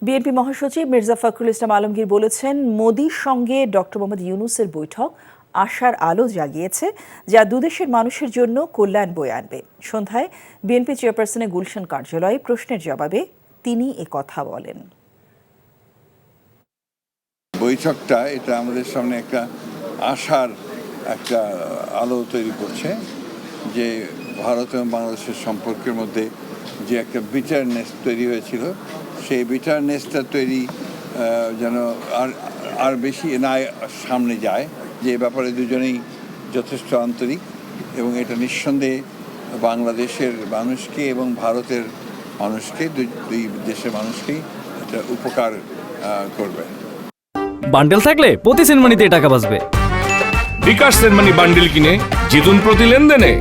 BNP মহাসচিব মির্জা ফখরুল ইসলাম আলমগীর বলেছেন, মোদির সঙ্গে ডক্টর মোহাম্মদ ইউনূসের বৈঠক আশার আলো জাগিয়েছে, যা দুদেশের মানুষের জন্য কল্যাণ বয়ে আনবে। সন্ধ্যায় বিএনপি চেয়ারপারসনের গুলশান কার্যালয়ে প্রশ্নের জবাবে তিনি কথা বলেন। বৈঠকটা এটা আমাদের সামনে একটা আশার একটা আলো তৈরি করছে যে ভারত এবং বাংলাদেশের সম্পর্কের মধ্যে যে একটা বিটারনেস তৈরি হয়েছিল, সেই বিটারনেসটা তৈরি যেন আর বেশি না সামনে যায়, যে ব্যাপারে দুজনেই যথেষ্ট আন্তরিক এবং এটা নিঃসন্দেহে বাংলাদেশের মানুষকে এবং ভারতের মানুষকে, দুই দেশের মানুষকেই এটা উপকার করবে। বান্ডেল থাকলে প্রতি সেনমানিতে টাকা বাঁচবে। বিকাশ সেনমানি বান্ডেল কিনে জিতুন প্রতি লেনদেনে।